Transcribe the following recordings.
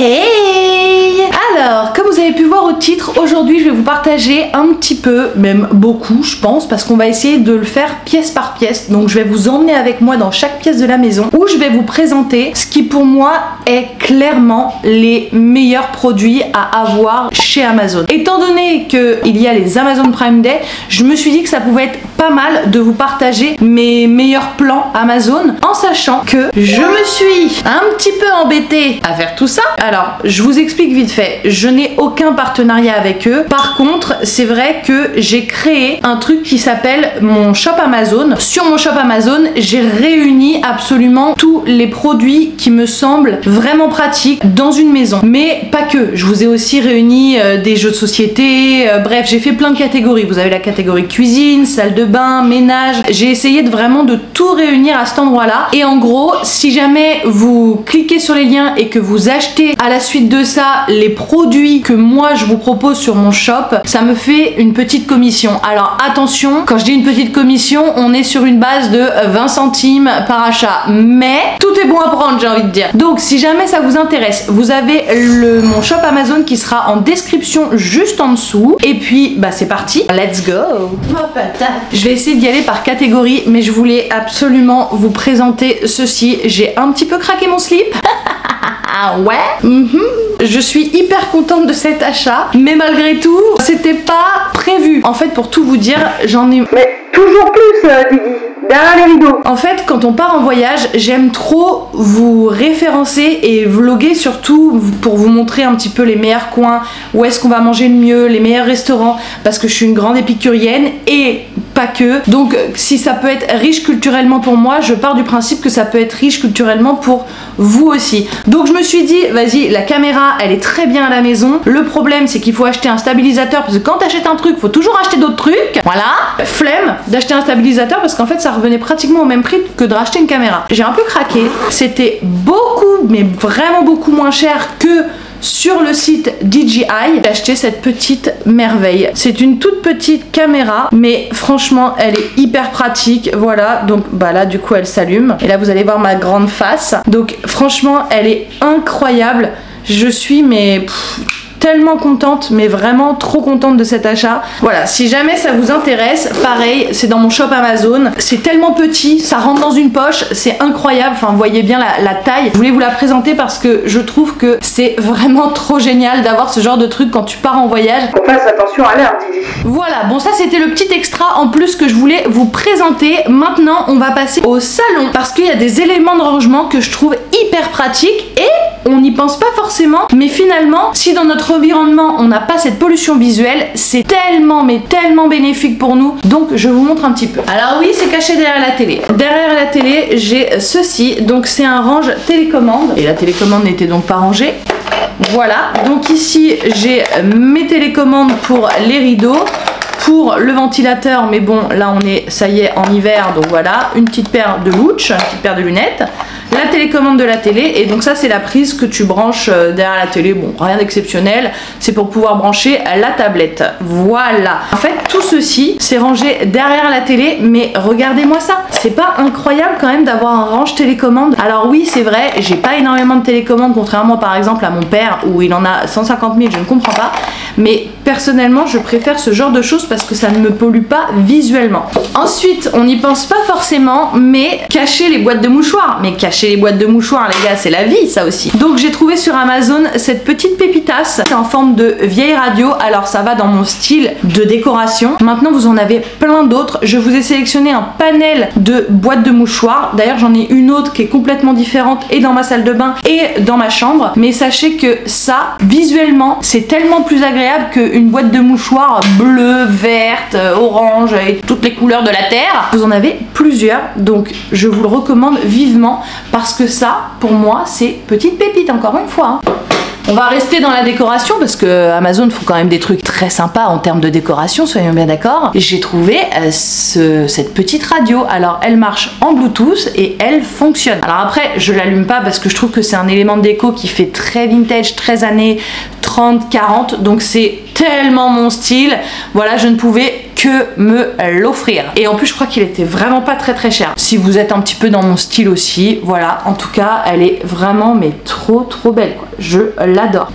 Hey! Alors, comme vous avez pu voir au titre, aujourd'hui je vais vous partager un petit peu, même beaucoup je pense, parce qu'on va essayer de le faire pièce par pièce. Donc je vais vous emmener avec moi dans chaque pièce de la maison où je vais vous présenter ce qui pour moi est clairement les meilleurs produits à avoir chez Amazon. Étant donné qu'il y a les Amazon Prime Day, je me suis dit que ça pouvait être pas mal de vous partager mes meilleurs plans Amazon, en sachant que je me suis un petit peu embêtée à faire tout ça. Alors, je vous explique vite fait, je n'ai aucun partenariat avec eux. Par contre, c'est vrai que j'ai créé un truc qui s'appelle mon shop Amazon. Sur mon shop Amazon, j'ai réuni absolument tous les produits qui me semblent vraiment pratiques dans une maison. Mais pas que, je vous ai aussi réuni des jeux de société, bref, j'ai fait plein de catégories. Vous avez la catégorie cuisine, salle de bain, ménage. J'ai essayé vraiment de tout réunir à cet endroit-là. Et en gros, si jamais vous cliquez sur les liens et que vous achetez à la suite de ça les produits que moi je vous propose sur mon shop, ça me fait une petite commission. Alors attention, quand je dis une petite commission, on est sur une base de 20 centimes par achat, mais tout est bon à prendre, j'ai envie de dire. Donc si jamais ça vous intéresse, vous avez mon shop Amazon qui sera en description juste en dessous. Et puis bah c'est parti, let's go. Je vais essayer d'y aller par catégorie, mais je voulais absolument vous présenter ceci. J'ai un petit peu craqué mon slip. Ouais. Je suis hyper contente de cet achat, mais malgré tout, c'était pas prévu. En fait, pour tout vous dire, j'en ai... Mais toujours plus, Didi, derrière les rideaux. En fait, quand on part en voyage, j'aime trop vous référencer et vlogger, surtout pour vous montrer un petit peu les meilleurs coins, où est-ce qu'on va manger le mieux, les meilleurs restaurants, parce que je suis une grande épicurienne et pas que. Donc si ça peut être riche culturellement pour moi, je pars du principe que ça peut être riche culturellement pour vous aussi. Donc je me suis dit, vas-y, la caméra elle est très bien à la maison. Le problème c'est qu'il faut acheter un stabilisateur, parce que quand t'achètes un truc, faut toujours acheter d'autres trucs. Voilà, flemme d'acheter un stabilisateur parce qu'en fait ça revenait pratiquement au même prix que de racheter une caméra. J'ai un peu craqué, c'était beaucoup, mais vraiment beaucoup moins cher que sur le site DJI. J'ai acheté cette petite merveille. C'est une toute petite caméra, mais franchement elle est hyper pratique. Voilà, donc bah là du coup elle s'allume et là vous allez voir ma grande face. Donc franchement elle est incroyable. Je suis mais tellement contente, mais vraiment trop contente de cet achat. Voilà, si jamais ça vous intéresse, pareil, c'est dans mon shop Amazon. C'est tellement petit, ça rentre dans une poche, c'est incroyable. Enfin, vous voyez bien la taille. Je voulais vous la présenter parce que je trouve que c'est vraiment trop génial d'avoir ce genre de truc quand tu pars en voyage. Qu'on fasse attention à l'air, Didi. Voilà, bon ça c'était le petit extra en plus que je voulais vous présenter. Maintenant, on va passer au salon parce qu'il y a des éléments de rangement que je trouve hyper pratiques et on n'y pense pas forcément, mais finalement, si dans notre environnement on n'a pas cette pollution visuelle, c'est tellement mais tellement bénéfique pour nous. Donc je vous montre un petit peu. Alors oui, c'est caché derrière la télé. Derrière la télé, j'ai ceci. Donc c'est un range télécommande et la télécommande n'était donc pas rangée. Voilà, donc ici j'ai mes télécommandes pour les rideaux, pour le ventilateur, mais bon là on est, ça y est, en hiver, donc voilà, une petite paire de louches, une petite paire de lunettes, la télécommande de la télé, et donc ça c'est la prise que tu branches derrière la télé. Bon, rien d'exceptionnel, c'est pour pouvoir brancher la tablette. Voilà, en fait tout ceci c'est rangé derrière la télé, mais regardez-moi ça, c'est pas incroyable quand même d'avoir un range télécommande? Alors oui, c'est vrai, j'ai pas énormément de télécommandes, contrairement par exemple à mon père où il en a 150 000, je ne comprends pas, mais personnellement je préfère ce genre de choses parce que ça ne me pollue pas visuellement. Ensuite, on n'y pense pas forcément, mais cacher les boîtes de mouchoirs. Mais cacher les boîtes de mouchoirs, les gars, c'est la vie, ça aussi. Donc j'ai trouvé sur Amazon cette petite pépitasse. C'est en forme de vieille radio. Alors ça va dans mon style de décoration. Maintenant, vous en avez plein d'autres. Je vous ai sélectionné un panel de boîtes de mouchoirs. D'ailleurs, j'en ai une autre qui est complètement différente et dans ma salle de bain et dans ma chambre. Mais sachez que ça, visuellement, c'est tellement plus agréable qu'une boîte de mouchoirs bleue, verte, orange et toutes les couleurs de la terre. Vous en avez plusieurs, donc je vous le recommande vivement parce que ça, pour moi, c'est petite pépite, encore une fois. On va rester dans la décoration parce que Amazon font quand même des trucs très sympas en termes de décoration, soyons bien d'accord. J'ai trouvé cette petite radio. Alors elle marche en Bluetooth et elle fonctionne. Alors après je l'allume pas parce que je trouve que c'est un élément de déco qui fait très vintage, très années 30-40, donc c'est tellement mon style. Voilà, je ne pouvais que me l'offrir. Et en plus je crois qu'il était vraiment pas très cher. Si vous êtes un petit peu dans mon style aussi, voilà, en tout cas elle est vraiment mais trop belle quoi. Je l'adore.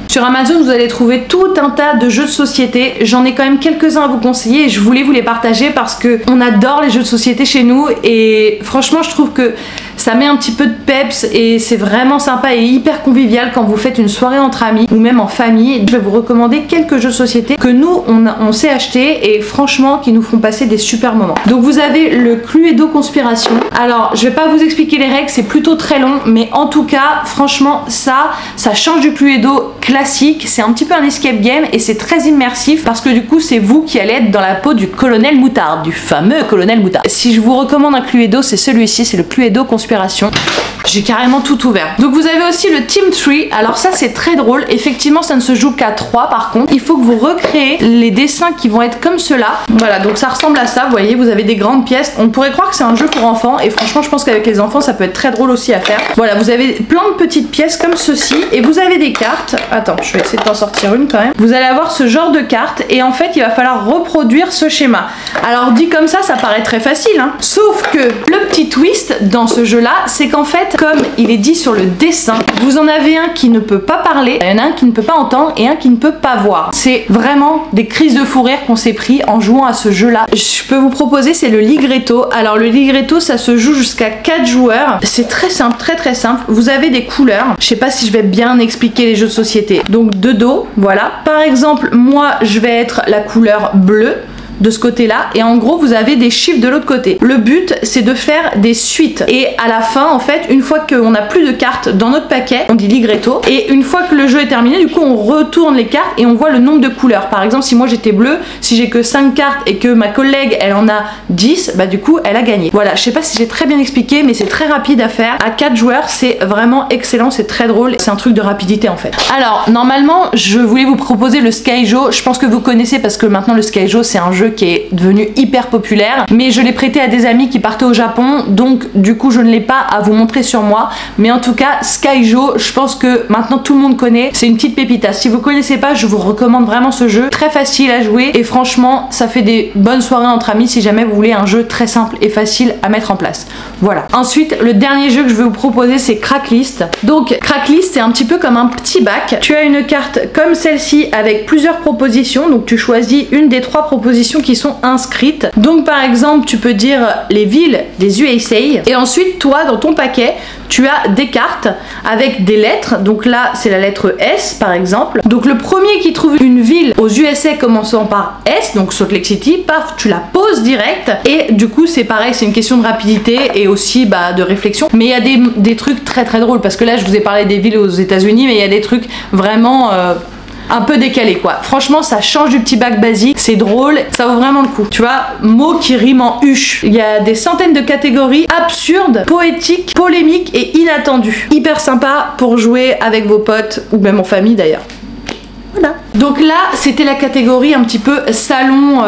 Sur Amazon, vous allez trouver tout un tas de jeux de société. J'en ai quand même quelques-uns à vous conseiller et je voulais vous les partager parce que on adore les jeux de société chez nous et franchement, je trouve que ça met un petit peu de peps et c'est vraiment sympa et hyper convivial quand vous faites une soirée entre amis ou même en famille. Je vais vous recommander quelques jeux de société que nous, on sait acheter et franchement qui nous font passer des super moments. Donc vous avez le Cluedo Conspiration. Alors, je vais pas vous expliquer les règles, c'est plutôt très long, mais en tout cas, franchement, ça change du Cluedo classique. C'est un petit peu un escape game et c'est très immersif parce que du coup, c'est vous qui allez être dans la peau du colonel Moutarde, du fameux colonel Moutarde. Si je vous recommande un Cluedo, c'est celui-ci, c'est le Cluedo Conspiration. J'ai carrément tout ouvert. Donc vous avez aussi le Team 3. Alors ça c'est très drôle. Effectivement ça ne se joue qu'à 3 par contre. Il faut que vous recréez les dessins qui vont être comme ceux-là. Voilà, donc ça ressemble à ça. Vous voyez, vous avez des grandes pièces. On pourrait croire que c'est un jeu pour enfants. Et franchement je pense qu'avec les enfants ça peut être très drôle aussi à faire. Voilà, vous avez plein de petites pièces comme ceci. Et vous avez des cartes. Attends, je vais essayer d'en sortir une quand même. Vous allez avoir ce genre de cartes. Et en fait il va falloir reproduire ce schéma. Alors dit comme ça paraît très facile hein. Sauf que le petit twist dans ce jeu là, c'est qu'en fait, comme il est dit sur le dessin, vous en avez un qui ne peut pas parler, il y en a un qui ne peut pas entendre et un qui ne peut pas voir. C'est vraiment des crises de fou rire qu'on s'est pris en jouant à ce jeu-là. Je peux vous proposer, c'est le Ligretto. Alors le Ligretto, ça se joue jusqu'à 4 joueurs. C'est très simple, très simple. Vous avez des couleurs. Je sais pas si je vais bien expliquer les jeux de société. Donc de dos, voilà. Par exemple, moi, je vais être la couleur bleue de ce côté là et en gros vous avez des chiffres de l'autre côté. Le but c'est de faire des suites et à la fin en fait une fois qu'on n'a plus de cartes dans notre paquet on dit Ligretto et une fois que le jeu est terminé du coup on retourne les cartes et on voit le nombre de couleurs. Par exemple si moi j'étais bleu, si j'ai que 5 cartes et que ma collègue elle en a 10, bah du coup elle a gagné. Voilà, je sais pas si j'ai très bien expliqué mais c'est très rapide à faire. À 4 joueurs c'est vraiment excellent, c'est très drôle, c'est un truc de rapidité en fait. Alors normalement je voulais vous proposer le Skyjo, je pense que vous connaissez parce que maintenant le Skyjo c'est un jeu qui est devenu hyper populaire, mais je l'ai prêté à des amis qui partaient au Japon, donc du coup je ne l'ai pas à vous montrer sur moi, mais en tout cas Skyjo, je pense que maintenant tout le monde connaît, c'est une petite pépita. Si vous connaissez pas, je vous recommande vraiment ce jeu, très facile à jouer et franchement ça fait des bonnes soirées entre amis si jamais vous voulez un jeu très simple et facile à mettre en place. Voilà. Ensuite, le dernier jeu que je vais vous proposer c'est Crackslist. Donc Crackslist c'est un petit peu comme un petit bac. Tu as une carte comme celle-ci avec plusieurs propositions, donc tu choisis une des 3 propositions qui sont inscrites. Donc par exemple tu peux dire les villes des USA et ensuite toi dans ton paquet tu as des cartes avec des lettres. Donc là c'est la lettre S par exemple. Donc le premier qui trouve une ville aux USA commençant par S, donc Salt Lake City, paf, tu la poses direct et du coup c'est pareil, c'est une question de rapidité et aussi de réflexion. Mais il y a des trucs très drôles parce que là je vous ai parlé des villes aux États-Unis mais il y a des trucs vraiment un peu décalé quoi. Franchement ça change du petit bac basique, c'est drôle, ça vaut vraiment le coup. Tu vois, mots qui riment en huche. Il y a des centaines de catégories absurdes, poétiques, polémiques et inattendues. Hyper sympa pour jouer avec vos potes ou même en famille d'ailleurs. Voilà. Donc là c'était la catégorie un petit peu salon,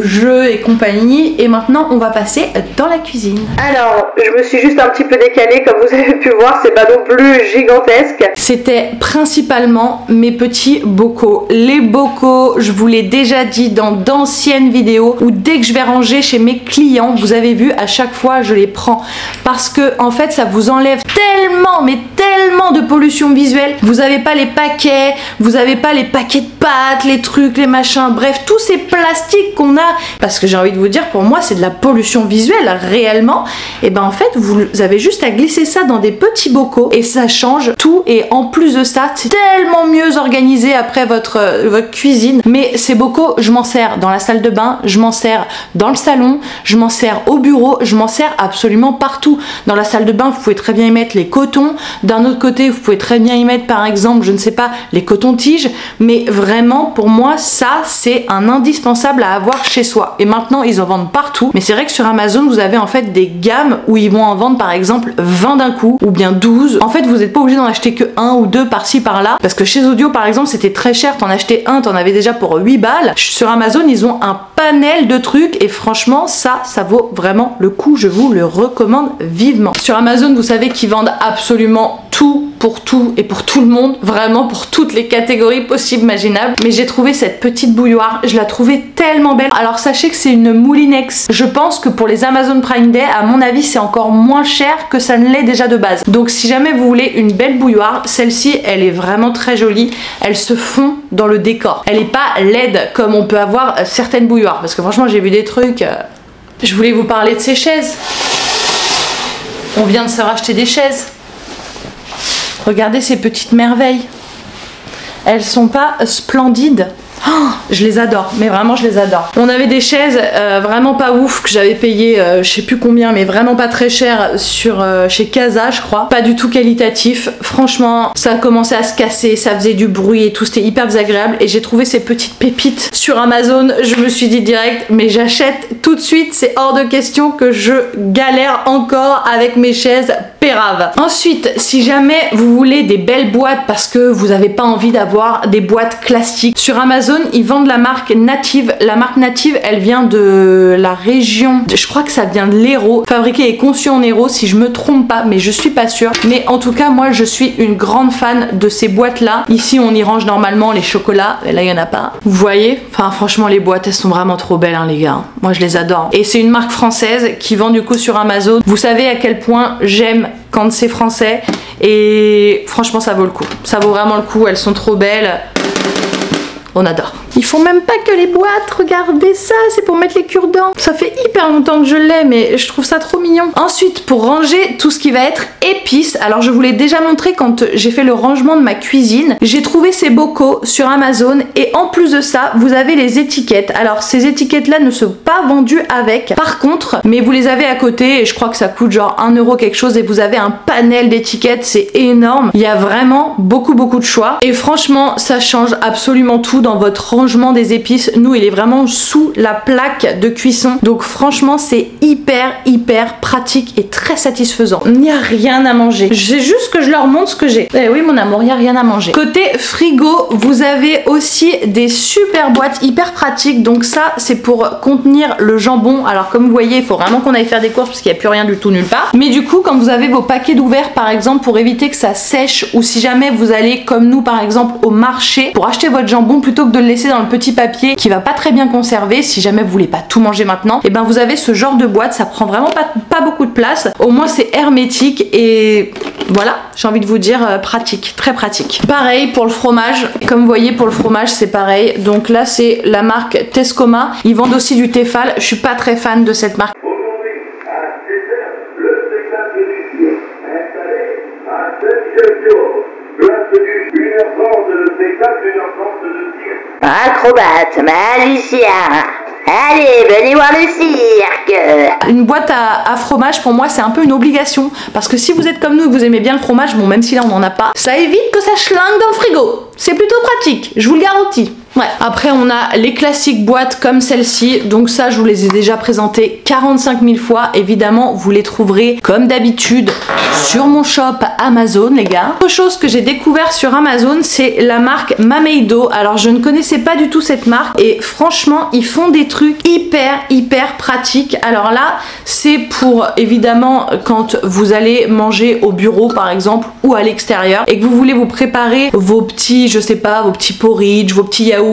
jeux et compagnie et maintenant on va passer dans la cuisine. Alors je me suis juste un petit peu décalée comme vous avez pu voir, c'est pas non plus gigantesque. C'était principalement mes petits bocaux. Les bocaux, je vous l'ai déjà dit dans d'anciennes vidéos où dès que je vais ranger chez mes clients, vous avez vu à chaque fois je les prends parce que en fait ça vous enlève tellement mais tellement de pollution visuelle. Vous avez pas les paquets, vous avez pas les paquets de pâtes, les trucs, les machins, bref, tous ces plastiques qu'on a, parce que j'ai envie de vous dire, pour moi c'est de la pollution visuelle réellement, et ben en fait vous avez juste à glisser ça dans des petits bocaux et ça change tout et en plus de ça c'est tellement mieux organisé après votre cuisine. Mais ces bocaux je m'en sers dans la salle de bain, je m'en sers dans le salon, je m'en sers au bureau, je m'en sers absolument partout. Dans la salle de bain vous pouvez très bien y mettre les des cotons. D'un autre côté, vous pouvez très bien y mettre par exemple, je ne sais pas, les cotons-tiges, mais vraiment pour moi ça c'est un indispensable à avoir chez soi. Et maintenant ils en vendent partout, mais c'est vrai que sur Amazon vous avez en fait des gammes où ils vont en vendre par exemple 20 d'un coup ou bien 12. En fait vous n'êtes pas obligé d'en acheter que 1 ou 2 par-ci par-là, parce que chez Audio par exemple c'était très cher, t'en achetais un, t'en avais déjà pour 8 balles. Sur Amazon ils ont un panel de trucs et franchement ça vaut vraiment le coup, je vous le recommande vivement. Sur Amazon vous savez qu'ils vendent absolument tout pour tout et pour tout le monde, vraiment pour toutes les catégories possibles imaginables. Mais j'ai trouvé cette petite bouilloire, je la trouvais tellement belle. Alors sachez que c'est une Moulinex. Je pense que pour les Amazon Prime Day, à mon avis c'est encore moins cher que ça ne l'est déjà de base. Donc si jamais vous voulez une belle bouilloire, celle-ci elle est vraiment très jolie, elle se fond dans le décor. Elle est pas laide comme on peut avoir certaines bouilloires, parce que franchement j'ai vu des trucs. Je voulais vous parler de ces chaises. On vient de se racheter des chaises. Regardez ces petites merveilles. Elles sont pas splendides? Oh, je les adore, mais vraiment je les adore. On avait des chaises vraiment pas ouf que j'avais payé je sais plus combien, mais vraiment pas très cher sur chez Casa je crois. Pas du tout qualitatif. Franchement ça a commencé à se casser, ça faisait du bruit et tout, c'était hyper désagréable. Et j'ai trouvé ces petites pépites sur Amazon. Je me suis dit direct mais j'achète tout de suite, c'est hors de question que je galère encore avec mes chaises péraves. Ensuite si jamais vous voulez des belles boîtes parce que vous n'avez pas envie d'avoir des boîtes classiques, sur Amazon ils vendent la marque Native. La marque Native elle vient de la région, je crois que ça vient de l'Hérault, fabriqué et conçu en Hérault si je me trompe pas, mais je suis pas sûre. Mais en tout cas moi je suis une grande fan de ces boîtes là. Ici on y range normalement les chocolats, et là il y en a pas, vous voyez. Enfin franchement les boîtes elles sont vraiment trop belles hein, les gars, moi je les adore. Et c'est une marque française qui vend du coup sur Amazon. Vous savez à quel point j'aime quand c'est français, et franchement ça vaut le coup, ça vaut vraiment le coup, elles sont trop belles. On adore. Ils font même pas que les boîtes, regardez ça, c'est pour mettre les cure-dents. Ça fait hyper longtemps que je l'ai, mais je trouve ça trop mignon. Ensuite, pour ranger tout ce qui va être épices, alors je vous l'ai déjà montré quand j'ai fait le rangement de ma cuisine, j'ai trouvé ces bocaux sur Amazon, et en plus de ça, vous avez les étiquettes. Alors ces étiquettes-là ne sont pas vendues avec, par contre, mais vous les avez à côté, et je crois que ça coûte genre 1 € quelque chose, et vous avez un panel d'étiquettes, c'est énorme. Il y a vraiment beaucoup de choix, et franchement, ça change absolument tout dans votre rangement des épices. Nous il est vraiment sous la plaque de cuisson, donc franchement c'est hyper pratique et très satisfaisant. Il n'y a rien à manger, j'ai juste que je leur montre ce que j'ai. Eh oui mon amour, il n'y a rien à manger. Côté frigo vous avez aussi des super boîtes hyper pratiques, donc ça c'est pour contenir le jambon. Alors comme vous voyez il faut vraiment qu'on aille faire des courses parce qu'il n'y a plus rien du tout nulle part, mais du coup quand vous avez vos paquets d'ouverts par exemple, pour éviter que ça sèche, ou si jamais vous allez comme nous par exemple au marché pour acheter votre jambon, plutôt que de le laisser dans le petit papier qui va pas très bien conserver, si jamais vous voulez pas tout manger maintenant, et ben vous avez ce genre de boîte, ça prend vraiment pas beaucoup de place, au moins c'est hermétique, et voilà, j'ai envie de vous dire pratique, très pratique. Pareil pour le fromage, comme vous voyez pour le fromage c'est pareil, donc là c'est la marque Tescoma, ils vendent aussi du Tefal, je suis pas très fan de cette marque. Acrobate, magicien, allez, venez voir le cirque. Une boîte à fromage pour moi c'est un peu une obligation, parce que si vous êtes comme nous et que vous aimez bien le fromage, bon même si là on n'en a pas, ça évite que ça schlingue dans le frigo. C'est plutôt pratique, je vous le garantis. Ouais. Après on a les classiques boîtes comme celle-ci, donc ça je vous les ai déjà présentées 45 000 fois, évidemment vous les trouverez comme d'habitude sur mon shop Amazon les gars. Autre chose que j'ai découvert sur Amazon c'est la marque Mameido. Alors je ne connaissais pas du tout cette marque, et franchement ils font des trucs hyper pratiques. Alors là c'est pour évidemment quand vous allez manger au bureau par exemple, ou à l'extérieur, et que vous voulez vous préparer vos petits, je sais pas, vos petits porridge, vos petits yaourts,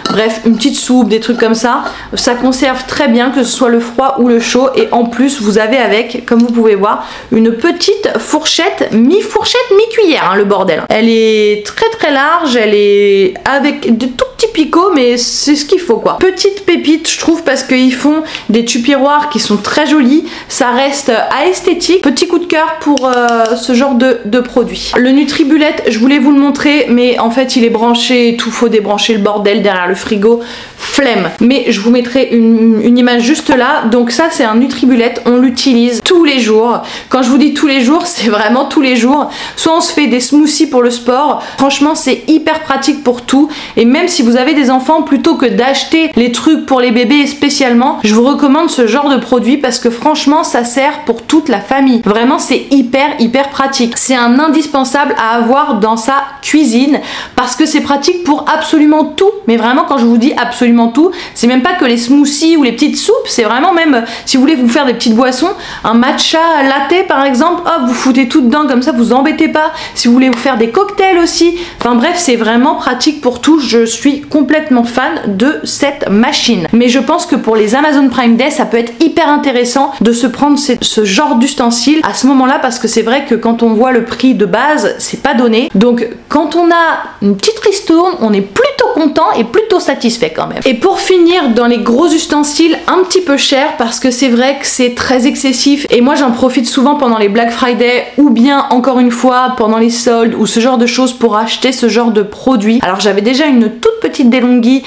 bref une petite soupe, des trucs comme ça. Ça conserve très bien que ce soit le froid ou le chaud, et en plus vous avez avec, comme vous pouvez voir, une petite fourchette, mi-fourchette, mi-cuillère hein, le bordel. Elle est très large, elle est avec de tout petits picots, mais c'est ce qu'il faut quoi. Petite pépite je trouve, parce qu'ils font des tupperwares qui sont très jolis, ça reste à esthétique. Petit coup de cœur pour ce genre de produit. Le Nutribullet je voulais vous le montrer, mais en fait il est branché et tout, faut débrancher le bordel derrière le frigo, flemme. Mais je vous mettrai une image juste là. Donc ça c'est un Nutribullet, on l'utilise tous tous les jours. Quand je vous dis tous les jours, c'est vraiment tous les jours. Soit on se fait des smoothies pour le sport, franchement c'est hyper pratique pour tout. Et même si vous avez des enfants, plutôt que d'acheter les trucs pour les bébés spécialement, je vous recommande ce genre de produit parce que franchement ça sert pour toute la famille. Vraiment c'est hyper pratique. C'est un indispensable à avoir dans sa cuisine parce que c'est pratique pour absolument tout. Mais vraiment quand je vous dis absolument tout, c'est même pas que les smoothies ou les petites soupes, c'est vraiment même si vous voulez vous faire des petites boissons, un matcha latte par exemple, hop, vous foutez tout dedans comme ça, vous embêtez pas. Si vous voulez vous faire des cocktails aussi, enfin bref, c'est vraiment pratique pour tout. Je suis complètement fan de cette machine. Mais je pense que pour les Amazon Prime Day, ça peut être hyper intéressant de se prendre ce genre d'ustensiles à ce moment-là parce que c'est vrai que quand on voit le prix de base, c'est pas donné. Donc quand on a une petite ristourne, on est plutôt content et plutôt satisfait quand même. Et pour finir, dans les gros ustensiles un petit peu chers parce que c'est vrai que c'est très excessif et moi j'en profite souvent pendant les Black Friday ou bien encore une fois pendant les soldes ou ce genre de choses pour acheter ce genre de produits. Alors j'avais déjà une toute petite DeLonghi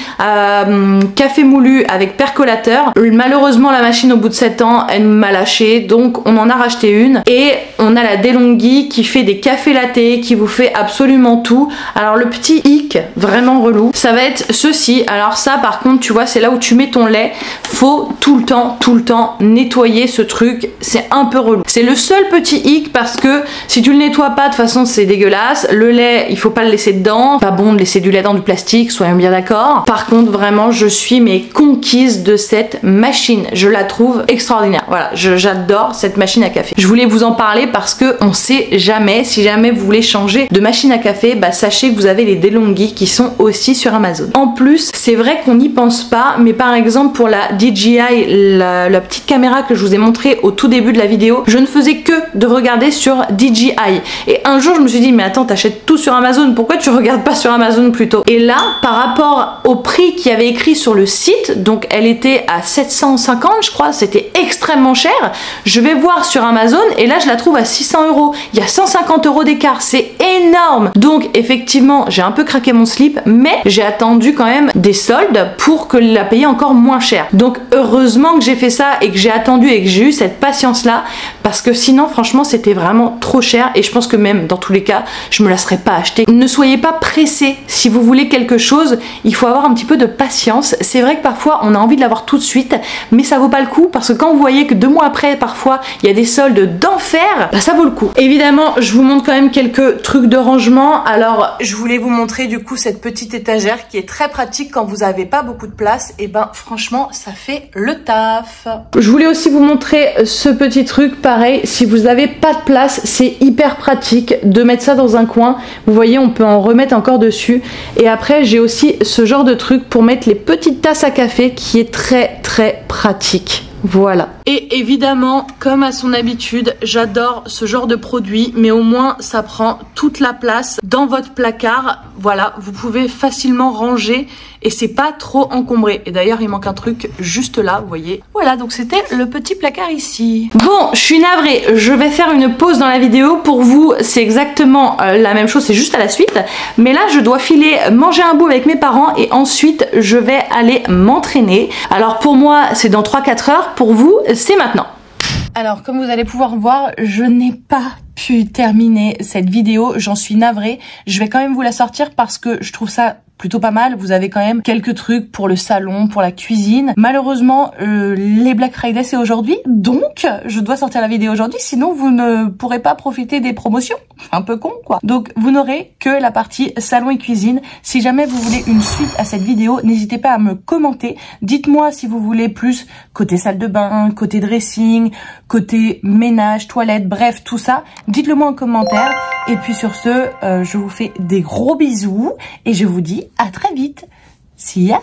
café moulu avec percolateur. Malheureusement la machine au bout de 7 ans elle m'a lâché, donc on en a racheté une et on a la DeLonghi qui fait des cafés latte, qui vous fait absolument tout. Alors le petit hic vraiment relou, ça va être ceci. Alors ça par contre tu vois c'est là où tu mets ton lait, faut tout le temps nettoyer ce truc, c'est un peu relou. C'est le seul petit hic parce que si tu le nettoies pas de toute façon c'est dégueulasse. Le lait il faut pas le laisser dedans, pas bon de laisser du lait dans du plastique, soyons bien d'accord. Par contre vraiment je suis mais conquise de cette machine, je la trouve extraordinaire. Voilà, j'adore cette machine à café. Je voulais vous en parler parce que on sait jamais, si jamais vous voulez changer de machine à café, bah sachez que vous avez les DeLonghi qui sont aussi sur Amazon. En plus c'est vrai qu'on n'y pense pas, mais par exemple pour la DJI, la petite caméra que je vous ai montré au tout début de la vidéo, je ne faisais que de regarder sur DJI et un jour je me suis dit mais attends, t'achètes tout sur Amazon, pourquoi tu regardes pas sur Amazon plutôt? Et là par rapport au prix qu'il y avait écrit sur le site, donc elle était à 750 je crois, c'était extrêmement cher. Je vais voir sur Amazon et là je la trouve à 600 €. Il y a 150 € d'écart, c'est énorme. Donc effectivement j'ai un peu craqué mon slip, mais j'ai attendu quand même des soldes pour que la payer encore moins cher. Donc heureusement que j'ai fait ça et que j'ai attendu et que j'ai eu cette patience là parce que sinon franchement c'était vraiment trop cher et je pense que même dans tous les cas je me la serais pas acheté. Ne soyez pas pressés si vous voulez quelque chose, il faut avoir un petit peu de patience. C'est vrai que parfois on a envie de l'avoir tout de suite mais ça vaut pas le coup parce que quand vous voyez que 2 mois après parfois il y a des soldes d'enfer, bah ça vaut le coup. Évidemment je vous montre quand même quelques trucs de rangement. Alors je voulais vous montrer du coup cette petite étagère qui est très pratique quand vous avez pas beaucoup de place et ben franchement ça fait le taf. Je voulais aussi vous montrer ce petit truc, pareil si vous n'avez pas de place c'est hyper pratique de mettre ça dans un coin. Vous voyez on peut en remettre encore dessus et après j'ai aussi ce genre de truc pour mettre les petites tasses à café qui est très pratique. Voilà. Et évidemment, comme à son habitude, j'adore ce genre de produit, mais au moins ça prend toute la place dans votre placard. Voilà, vous pouvez facilement ranger et c'est pas trop encombré. Et d'ailleurs, il manque un truc juste là, vous voyez. Voilà, donc c'était le petit placard ici. Bon, je suis navrée, je vais faire une pause dans la vidéo. Pour vous, c'est exactement la même chose, c'est juste à la suite. Mais là, je dois filer manger un bout avec mes parents et ensuite, je vais aller m'entraîner. Alors pour moi, c'est dans 3-4 heures. Pour vous, c'est maintenant. Alors comme vous allez pouvoir voir, je n'ai pas pu terminer cette vidéo, j'en suis navrée. Je vais quand même vous la sortir parce que je trouve ça plutôt pas mal. Vous avez quand même quelques trucs pour le salon, pour la cuisine. Malheureusement, les Black Friday c'est aujourd'hui, donc je dois sortir la vidéo aujourd'hui, sinon vous ne pourrez pas profiter des promotions. Un peu con quoi. Donc vous n'aurez que la partie salon et cuisine. Si jamais vous voulez une suite à cette vidéo, n'hésitez pas à me commenter. Dites-moi si vous voulez plus côté salle de bain, côté dressing, côté ménage, toilette, bref tout ça. Dites-le moi en commentaire. Et puis sur ce, je vous fais des gros bisous et je vous dis à très vite. See ya!